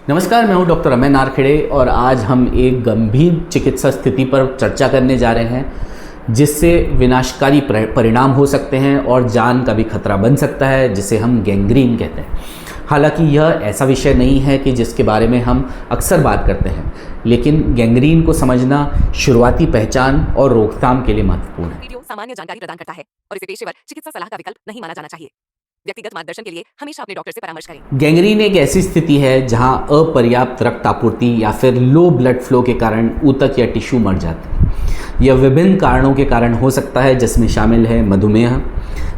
नमस्कार, मैं हूं डॉक्टर अमय नारखेड़े और आज हम एक गंभीर चिकित्सा स्थिति पर चर्चा करने जा रहे हैं जिससे विनाशकारी परिणाम हो सकते हैं और जान का भी खतरा बन सकता है, जिसे हम गैंग्रीन कहते हैं। हालांकि यह ऐसा विषय नहीं है कि जिसके बारे में हम अक्सर बात करते हैं, लेकिन गैंग्रीन को समझना शुरुआती पहचान और रोकथाम के लिए महत्वपूर्ण है। वीडियो सामान्य जानकारी प्रदान करता है और इसे पेशेवर चिकित्सा सलाह का विकल्प नहीं माना जाना चाहिए। व्यक्तिगत मार्गदर्शन के लिए हमेशा अपने डॉक्टर से परामर्श करें। गैंग्रीन एक ऐसी स्थिति है जहां अपर्याप्त रक्त आपूर्ति या फिर लो ब्लड फ्लो के कारण ऊतक या टिश्यू मर जाते हैं। यह विभिन्न कारणों के कारण हो सकता है, जिसमें शामिल है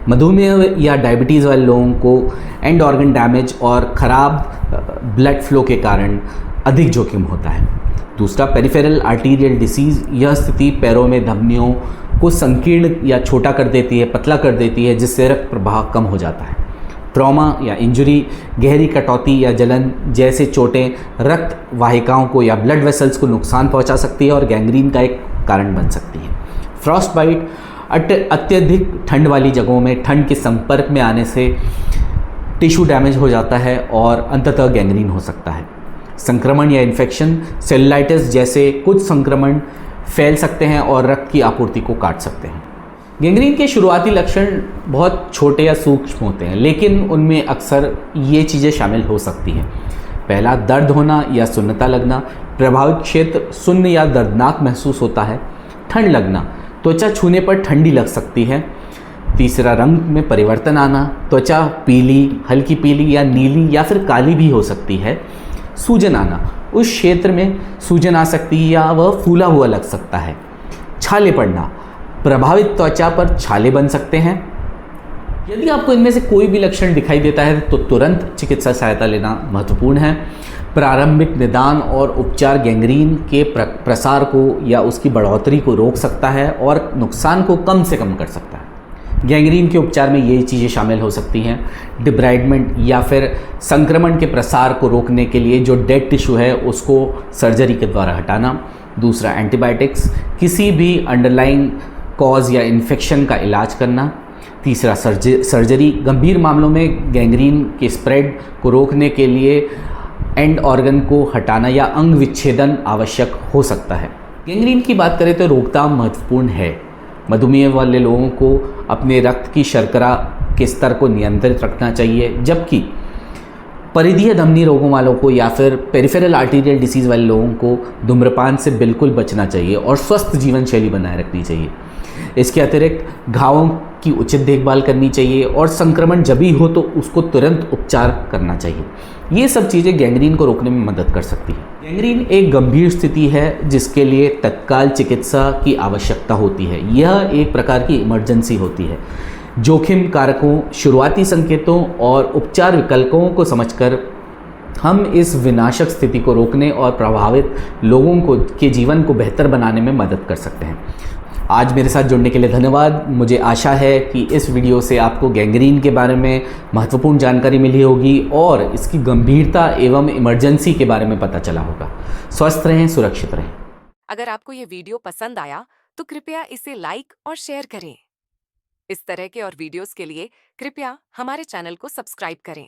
मधुमेह या डायबिटीज़ वाले लोगों को एंड ऑर्गन डैमेज और ख़राब ब्लड फ्लो के कारण अधिक जोखिम होता है। दूसरा, पेरिफेरल आर्टीरियल डिसीज़। यह स्थिति पैरों में धमनियों को संकीर्ण या छोटा कर देती है, पतला कर देती है, जिससे रक्त प्रवाह कम हो जाता है। ट्रॉमा या इंजरी, गहरी कटौती या जलन जैसे चोटें रक्त वाहिकाओं को या ब्लड वेसल्स को नुकसान पहुंचा सकती है और गैंग्रीन का एक कारण बन सकती है। फ्रॉस्ट बाइट, अत्यधिक ठंड वाली जगहों में ठंड के संपर्क में आने से टिश्यू डैमेज हो जाता है और अंततः गैंग्रीन हो सकता है। संक्रमण या इन्फेक्शन, सेलुलाइटिस जैसे कुछ संक्रमण फैल सकते हैं और रक्त की आपूर्ति को काट सकते हैं। गैंग्रीन के शुरुआती लक्षण बहुत छोटे या सूक्ष्म होते हैं, लेकिन उनमें अक्सर ये चीज़ें शामिल हो सकती हैं। पहला, दर्द होना या सुन्नता लगना। प्रभावित क्षेत्र सुन्न या दर्दनाक महसूस होता है। ठंड लगना, त्वचा छूने पर ठंडी लग सकती है। तीसरा, रंग में परिवर्तन आना। त्वचा पीली, हल्की पीली या नीली या फिर काली भी हो सकती है। सूजन आना, उस क्षेत्र में सूजन आ सकती है या वह फूला हुआ लग सकता है। छाले पड़ना, प्रभावित त्वचा पर छाले बन सकते हैं। यदि आपको इनमें से कोई भी लक्षण दिखाई देता है तो तुरंत चिकित्सा सहायता लेना महत्वपूर्ण है। प्रारंभिक निदान और उपचार गैंग्रीन के प्रसार को या उसकी बढ़ोतरी को रोक सकता है और नुकसान को कम से कम कर सकता है। गैंग्रीन के उपचार में ये चीज़ें शामिल हो सकती हैं। डिब्राइडमेंट या फिर संक्रमण के प्रसार को रोकने के लिए जो डेड टिश्यू है उसको सर्जरी के द्वारा हटाना। दूसरा, एंटीबायोटिक्स, किसी भी अंडरलाइंग कॉज या इन्फेक्शन का इलाज करना। तीसरा, सर्जरी, गंभीर मामलों में गैंग्रीन के स्प्रेड को रोकने के लिए एंड ऑर्गन को हटाना या अंग विच्छेदन आवश्यक हो सकता है। गैंग्रीन की बात करें तो रोकथाम महत्वपूर्ण है। मधुमेह वाले लोगों को अपने रक्त की शर्करा के स्तर को नियंत्रित रखना चाहिए, जबकि परिधीय धमनी रोगों वालों को या फिर पेरिफेरल आर्टीरियल डिसीज़ वाले लोगों को धूम्रपान से बिल्कुल बचना चाहिए और स्वस्थ जीवन शैली बनाए रखनी चाहिए। इसके अतिरिक्त घावों की उचित देखभाल करनी चाहिए और संक्रमण जब भी हो तो उसको तुरंत उपचार करना चाहिए। ये सब चीज़ें गैंग्रीन को रोकने में मदद कर सकती है। गैंग्रीन एक गंभीर स्थिति है जिसके लिए तत्काल चिकित्सा की आवश्यकता होती है। यह एक प्रकार की इमरजेंसी होती है। जोखिम कारकों, शुरुआती संकेतों और उपचार विकल्पों को समझकर हम इस विनाशक स्थिति को रोकने और प्रभावित लोगों को के जीवन को बेहतर बनाने में मदद कर सकते हैं। आज मेरे साथ जुड़ने के लिए धन्यवाद। मुझे आशा है कि इस वीडियो से आपको गैंग्रीन के बारे में महत्वपूर्ण जानकारी मिली होगी और इसकी गंभीरता एवं इमरजेंसी के बारे में पता चला होगा। स्वस्थ रहें, सुरक्षित रहें। अगर आपको ये वीडियो पसंद आया तो कृपया इसे लाइक और शेयर करें। इस तरह के और वीडियोस के लिए कृपया हमारे चैनल को सब्सक्राइब करें।